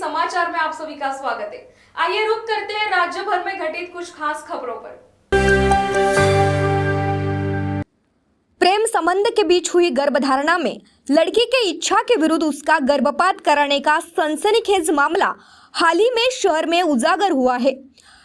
समाचार में आप सभी का स्वागत है। आइए रुक करते हैं राज्य भर में घटित कुछ खास खबरों पर। प्रेम संबंध के बीच हुई गर्भधारणा में लड़की के इच्छा के विरुद्ध उसका गर्भपात कराने का सनसनीखेज मामला हाल ही में शहर में उजागर हुआ है।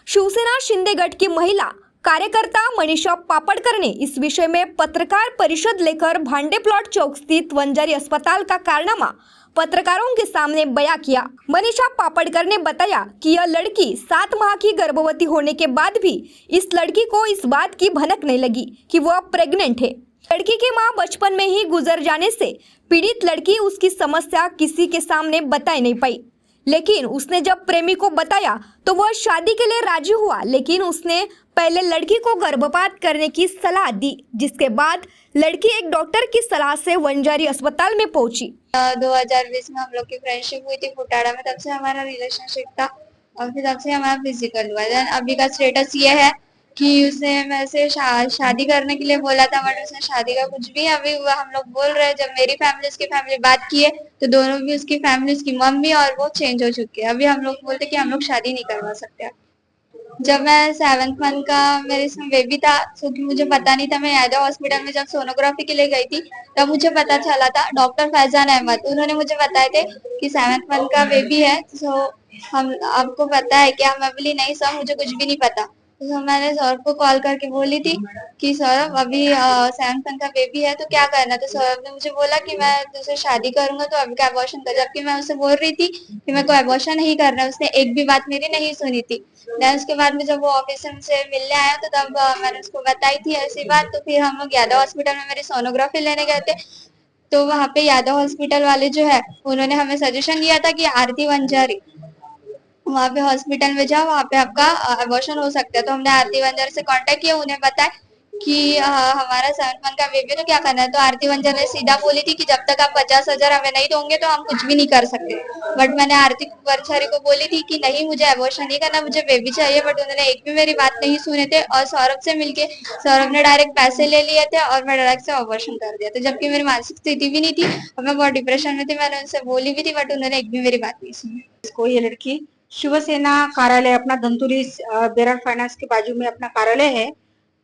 शिवसेना शिंदे गट की महिला कार्यकर्ता मनीषा पापड़कर ने इस विषय में पत्रकार परिषद लेकर भांडे प्लॉट चौक स्थित वंजारी अस्पताल का कारनामा पत्रकारों के सामने बयां किया। मनीषा पापड़कर ने बताया कि यह लड़की 7 माह की गर्भवती होने के बाद भी इस लड़की को इस बात की भनक नहीं लगी कि वह प्रेग्नेंट है। लड़की की मां बचपन में ही गुजर जाने से पीड़ित लड़की उसकी समस्या किसी के सामने बता नहीं पाई, लेकिन उसने जब प्रेमी को बताया तो वह शादी के लिए राजी हुआ, लेकिन उसने पहले लड़की को गर्भपात करने की सलाह दी, जिसके बाद लड़की एक डॉक्टर की सलाह से वंजारी अस्पताल में पहुंची। 2020 में हम लोग की फ्रेंडशिप हुई थी फुटाड़ा में, तब से हमारा रिलेशनशिप था और फिर तब से हमारा फिजिकल हुआ। अभी का स्टेटस ये है कि उसने मेरे से शादी करने के लिए बोला था, बट उसने शादी का कुछ भी अभी हम लोग बोल रहे हैं। जब मेरी फैमिली उसकी फैमिली बात की है तो दोनों भी, उसकी फैमिली, उसकी मम्मी और वो चेंज हो चुकी है। अभी हम लोग बोलते कि हम लोग शादी नहीं करवा सकते। जब मैं 7th मंथ का मेरे इसमें बेबी था, क्योंकि मुझे पता नहीं था, मैं यादव हॉस्पिटल में जब सोनोग्राफी के लिए गई थी तब मुझे पता चला था। डॉक्टर फैजान अहमद, उन्होंने मुझे बताए थे कि 7th मंथ का बेबी है, तो हम आपको पता है क्या? मैं बोली नहीं सर, मुझे कुछ भी नहीं पता। तो मैंने सौरभ को कॉल करके बोली थी कि सौरभ अभी 7th मंथ का बेबी है तो क्या करना। तो सौरभ ने मुझे बोला कि मैं तुझसे शादी करूंगा तो अभी का अबॉर्शन कर, जबकि मैं उससे बोल रही थी कि मेरे को अबॉर्शन नहीं करना है। उसने एक भी बात मेरी नहीं सुनी थी। उसके बाद में जब वो ऑफिस से मिलने आया तो तब मैंने उसको बताई थी ऐसी बात। तो फिर हम लोग यादव हॉस्पिटल में मेरी सोनोग्राफी लेने गए थे, तो वहाँ पे यादव हॉस्पिटल वाले जो है उन्होंने हमें सजेशन दिया था कि आरती वंजारी वहाँ पे हॉस्पिटल में जाओ, वहाँ पे आपका अबॉर्शन हो सकता है। तो हमने आरती वंजारी से कांटेक्ट किया, उन्हें बताया कि हमारा 7th मंथ का बेबी तो क्या करना है। तो आरती वंजारी ने सीधा बोली थी कि जब तक आप 50,000 हमें नहीं दोगे तो हम कुछ भी नहीं कर सकते। बट मैंने आरती वंजारी को बोली थी कि नहीं, मुझे अबॉर्शन नहीं करना, मुझे बेबी चाहिए। बट उन्होंने एक भी मेरी बात नहीं सुने थे और सौरभ से मिलके सौरभ ने डायरेक्ट पैसे ले लिए थे और मैं डायरेक्ट से अबॉर्शन कर दिया था, जबकि मेरी मानसिक स्थिति भी नहीं थी और मैं बहुत डिप्रेशन में थी। मैंने उनसे बोली भी थी बट उन्होंने एक भी मेरी बात नहीं सुनी। इसको ये लड़की शिवसेना कार्यालय अपना धनतुरी बेरर फाइनेंस के बाजू में अपना कार्यालय है,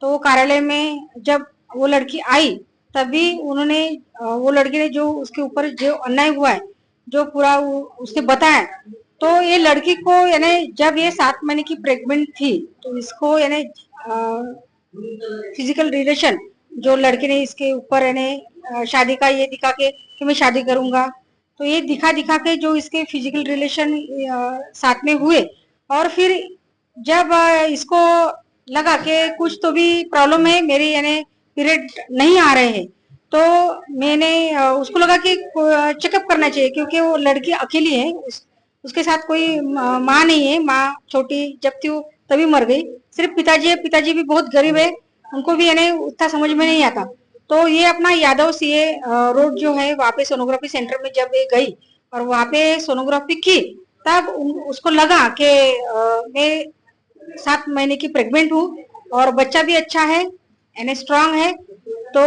तो कार्यालय में जब वो लड़की आई तभी उन्होंने वो लड़की ने जो उसके ऊपर जो अन्याय हुआ है जो पूरा उसने बताया, तो ये लड़की को यानी जब ये 7 महीने की प्रेग्नेंट थी तो इसको यानी फिजिकल रिलेशन जो लड़की ने इसके ऊपर यानी शादी का ये दिखा के कि मैं शादी करूंगा, तो ये दिखा दिखा के जो इसके फिजिकल रिलेशन साथ में हुए और फिर जब इसको लगा कि कुछ तो भी प्रॉब्लम है, मेरी यानी पीरियड नहीं आ रहे हैं, तो मैंने उसको लगा कि चेकअप करना चाहिए, क्योंकि वो लड़की अकेली है, उसके साथ कोई माँ नहीं है। माँ छोटी जब थी वो तभी मर गई, सिर्फ पिताजी है। पिताजी भी बहुत गरीब है, उनको भी यानी उतना समझ में नहीं आता। तो ये अपना यादव सीए रोड जो है वहाँ पे सोनोग्राफी सेंटर में जब ये गई और वहाँ पे सोनोग्राफी की, तब उसको लगा कि मैं 7 महीने की प्रेग्नेंट हूँ और बच्चा भी अच्छा है यानी स्ट्रांग है। तो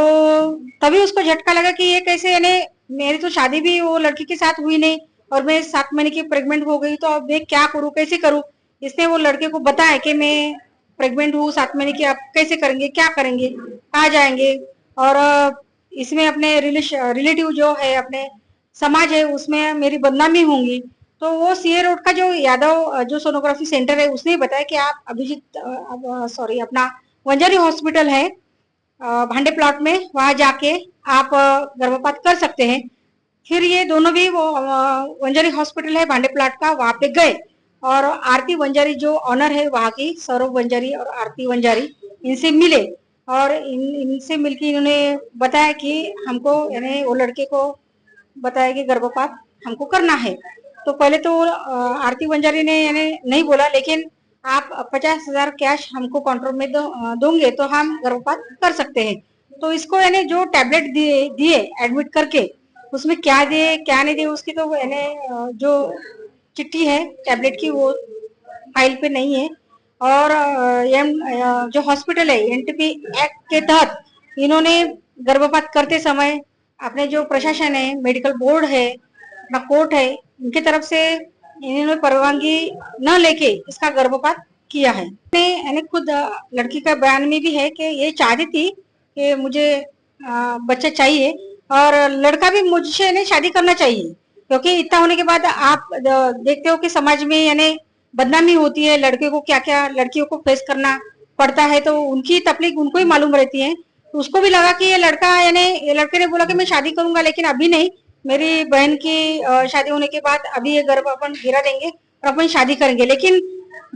तभी उसको झटका लगा कि ये कैसे, यानी मेरी तो शादी भी वो लड़की के साथ हुई नहीं और मैं 7 महीने की प्रेग्नेंट हो गई, तो अब मैं क्या करूँ, कैसे करूँ। इसने वो लड़के को बताया कि मैं प्रेग्नेंट हूँ 7 महीने की, आप कैसे करेंगे, क्या करेंगे, कहाँ जाएंगे। और इसमें अपने रिलेटिव जो है, अपने समाज है, उसमें मेरी बदनामी होंगी। तो वो सीए रोड का जो यादव जो सोनोग्राफी सेंटर है उसने बताया कि आप अभिजीत सॉरी अपना वंजारी हॉस्पिटल है भांडे प्लॉट में, वहां जाके आप गर्भपात कर सकते हैं। फिर ये दोनों भी वो वंजारी हॉस्पिटल है भांडे प्लॉट का, वहां पे गए और आरती वंजारी जो ऑनर है वहां की, सौरभ वंजारी और आरती वंजारी, इनसे मिले और इनसे मिलकर इन्होंने बताया कि हमको यानी वो लड़के को बताया कि गर्भपात हमको करना है। तो पहले तो आरती वंजारी ने यानी नहीं बोला, लेकिन आप 50,000 कैश हमको काउंटर में दोगे तो हम गर्भपात कर सकते हैं। तो इसको यानी जो टैबलेट दिए एडमिट करके, उसमें क्या दिए क्या नहीं दिए उसकी तो यानी जो चिट्ठी है टैबलेट की वो फाइल पे नहीं है। और जो हॉस्पिटल है एनटीपी एक्ट के तहत इन्होंने गर्भपात करते समय अपने जो प्रशासन है, मेडिकल बोर्ड है, अपना कोर्ट है, इनकी तरफ से इन्होंने परवानगी न लेके इसका गर्भपात किया है। मैंने खुद लड़की का बयान में भी है कि ये चाहती थी कि मुझे बच्चा चाहिए और लड़का भी मुझसे यानी शादी करना चाहिए, क्योंकि इतना होने के बाद आप देखते हो कि समाज में यानी बदनामी होती है, लड़के को क्या क्या लड़कियों को फेस करना पड़ता है, तो उनकी तकलीफ उनको ही मालूम रहती है। तो उसको भी लगा कि ये लड़का यानी ये लड़के ने बोला कि मैं शादी करूंगा लेकिन अभी नहीं, मेरी बहन की शादी होने के बाद अभी ये गर्भ अपन गिरा देंगे और अपन शादी करेंगे। लेकिन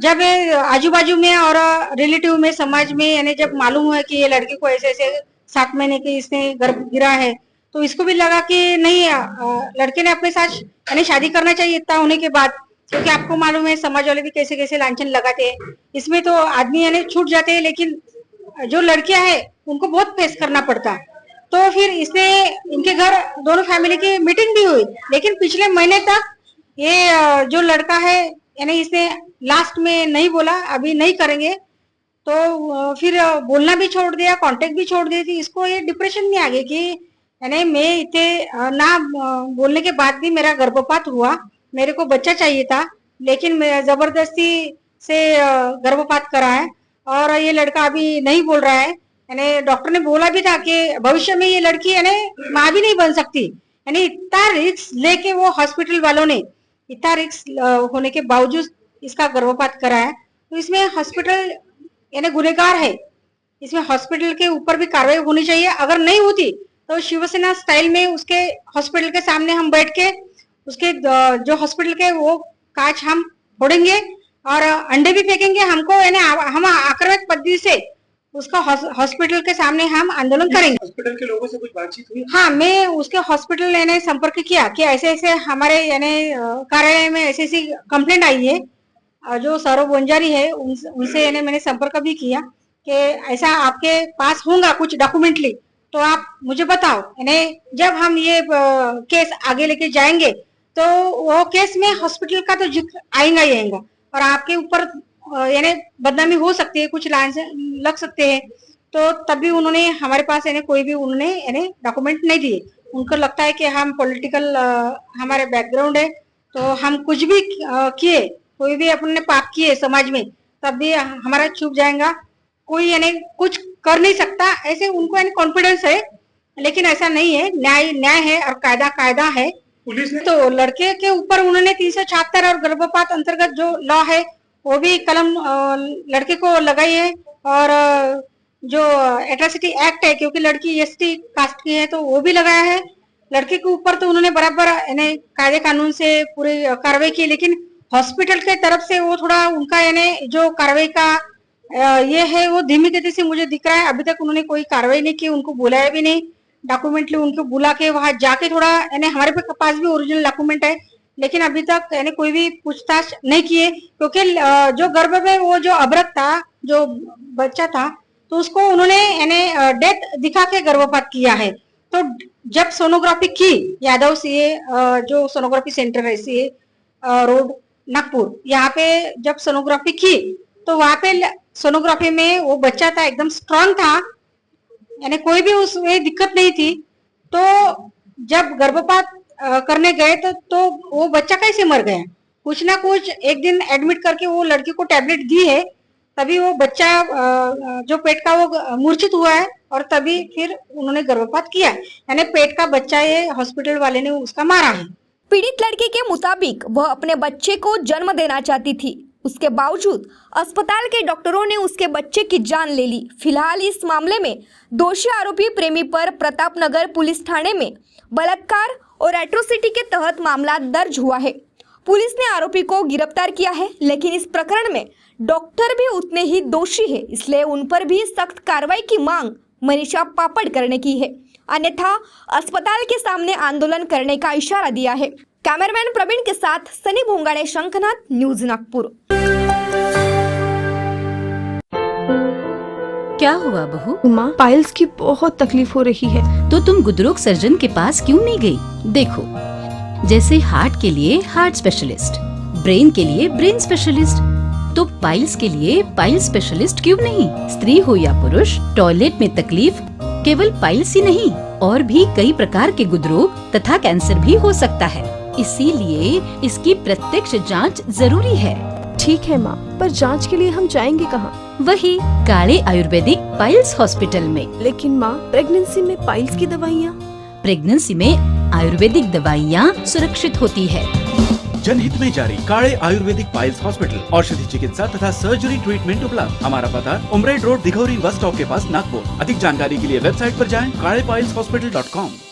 जब आजू बाजू में और रिलेटिव में समाज में यानी जब मालूम हुआ कि ये लड़की को ऐसे ऐसे 7 महीने के इसने गर्भ गिरा है, तो इसको भी लगा कि नहीं लड़के ने अपने साथ यानी शादी करना चाहिए इतना होने के बाद, क्योंकि आपको मालूम है समाज वाले भी कैसे कैसे लांछन लगाते हैं। इसमें तो आदमी यानी छूट जाते हैं, लेकिन जो लड़कियां हैं उनको बहुत फेस करना पड़ता है। तो फिर इसने इनके घर दोनों फैमिली की मीटिंग भी हुई, लेकिन पिछले महीने तक ये जो लड़का है यानी इसने लास्ट में नहीं बोला अभी नहीं करेंगे, तो फिर बोलना भी छोड़ दिया, कांटेक्ट भी छोड़ दी थी। इसको ये डिप्रेशन में आ गई कि यानी मैं इतने ना बोलने के बाद भी मेरा गर्भपात हुआ, मेरे को बच्चा चाहिए था, लेकिन मैं जबरदस्ती से गर्भपात करा है और ये लड़का अभी नहीं बोल रहा है। यानी डॉक्टर ने बोला भी था कि भविष्य में ये लड़की यानी माँ भी नहीं बन सकती। यानी इतना रिस्क लेके वो हॉस्पिटल वालों ने इतना रिस्क होने के बावजूद इसका गर्भपात करा है, तो इसमें हॉस्पिटल यानी गुनहगार है। इसमें हॉस्पिटल के ऊपर भी कार्रवाई होनी चाहिए। अगर नहीं होती तो शिवसेना स्टाइल में उसके हॉस्पिटल के सामने हम बैठ के उसके जो हॉस्पिटल के वो कांच हम फोड़ेंगे और अंडे भी फेंकेंगे। हमको यानी हम आक्रामक पद्धति से उसका हॉस्पिटल के सामने हम आंदोलन करेंगे। हॉस्पिटल के लोगों से कुछ बातचीत हुई? हाँ, मैं उसके हॉस्पिटल यानी संपर्क किया कि ऐसे ऐसे हमारे यानी कार्यालय में ऐसी ऐसी कंप्लेंट आई है। जो सौरभ वंजारी है उनसे यानी मैंने संपर्क भी किया कि ऐसा आपके पास होगा कुछ डॉक्यूमेंटली तो आप मुझे बताओ। यानी जब हम ये केस आगे लेके जाएंगे तो वो केस में हॉस्पिटल का तो जिक्र आएगा ही आएगा और आपके ऊपर यानी बदनामी हो सकती है, कुछ लाइन लग सकते हैं। तो तभी उन्होंने हमारे पास यानी कोई भी उन्होंने यानी डॉक्यूमेंट नहीं दिए। उनको लगता है कि हम पॉलिटिकल हमारे बैकग्राउंड है तो हम कुछ भी किए, कोई भी अपने पाप किए समाज में, तब भी हमारा छुप जाएगा, कोई यानी कुछ कर नहीं सकता, ऐसे उनको यानी कॉन्फिडेंस है। लेकिन ऐसा नहीं है, न्याय न्याय है और कायदा कायदा है। पुलिस ने तो लड़के के ऊपर उन्होंने 376 और गर्भपात अंतर्गत जो लॉ है वो भी कलम लड़के को लगाई है और जो एट्रोसिटी एक्ट है, क्योंकि लड़की एसटी कास्ट की है, तो वो भी लगाया है। लड़के के ऊपर तो उन्होंने बराबर यानी कायदे कानून से पूरी कार्रवाई की, लेकिन हॉस्पिटल के तरफ से वो थोड़ा उनका यानी जो कार्रवाई का ये है वो धीमी गति से मुझे दिख रहा है। अभी तक उन्होंने कोई कार्रवाई नहीं की, उनको बुलाया भी नहीं, डॉक्यूमेंटली उनको बुला के वहां जाके थोड़ा यानी हमारे पास भी ओरिजिनल डॉक्यूमेंट है, लेकिन अभी तक यानी कोई भी पूछताछ नहीं किए। क्योंकि जो गर्भ में वो जो अभ्रक था, जो बच्चा था, तो उसको उन्होंने यानी डेथ दिखा के गर्भपात किया है। तो जब सोनोग्राफी की यादव सीए जो सोनोग्राफी सेंटर है सीए रोड नागपुर, यहाँ पे जब सोनोग्राफी की तो वहां पे सोनोग्राफी में वो बच्चा था एकदम स्ट्रांग था, यानी कोई भी उसमें दिक्कत नहीं थी। तो जब गर्भपात करने गए तो वो बच्चा कैसे मर गया? कुछ ना कुछ एक दिन एडमिट करके वो लड़की को टैबलेट दी है, तभी वो बच्चा जो पेट का वो मूर्छित हुआ है और तभी फिर उन्होंने गर्भपात किया। यानी पेट का बच्चा ये हॉस्पिटल वाले ने उसका मारा है। पीड़ित लड़की के मुताबिक वह अपने बच्चे को जन्म देना चाहती थी, उसके बावजूद अस्पताल के डॉक्टरों ने उसके बच्चे की जान ले ली। फिलहाल इस मामले में दोषी आरोपी प्रेमी पर प्रतापनगर पुलिस थाने में बलात्कार और एट्रोसिटी के तहत मामला दर्ज हुआ है। पुलिस ने आरोपी को गिरफ्तार किया है, लेकिन इस प्रकरण में डॉक्टर भी उतने ही दोषी है, इसलिए उन पर भी सख्त कार्रवाई की मांग मनीषा पापड़ करने की है, अन्यथा अस्पताल के सामने आंदोलन करने का इशारा दिया है। कैमरामैन प्रवीण के साथ सनी भोंगाड़े, शंखनाथ, न्यूज नागपुर। क्या हुआ बहू? माँ, पाइल्स की बहुत तकलीफ हो रही है। तो तुम गुदरोग सर्जन के पास क्यों नहीं गई? देखो, जैसे हार्ट के लिए हार्ट स्पेशलिस्ट, ब्रेन के लिए ब्रेन स्पेशलिस्ट, तो पाइल्स के लिए पाइल स्पेशलिस्ट क्यों नहीं? स्त्री हो या पुरुष, टॉयलेट में तकलीफ केवल पाइल्स ही नहीं और भी कई प्रकार के गुदरोग तथा कैंसर भी हो सकता है। इसीलिए इसकी प्रत्यक्ष जांच जरूरी है। ठीक है माँ, पर जांच के लिए हम जाएंगे कहाँ? वही काले आयुर्वेदिक पाइल्स हॉस्पिटल में। लेकिन माँ, प्रेगनेंसी में पाइल्स की दवाइयाँ? प्रेगनेंसी में आयुर्वेदिक दवाइयाँ सुरक्षित होती है। जनहित में जारी काले आयुर्वेदिक पाइल्स हॉस्पिटल, औषधि चिकित्सा तथा सर्जरी ट्रीटमेंट उपलब्ध। हमारा पता उमरेड रोड, दिघौरी बस स्टॉप के पास, नागपुर। अधिक जानकारी के लिए वेबसाइट पर जाएं kalepileshhospital.com।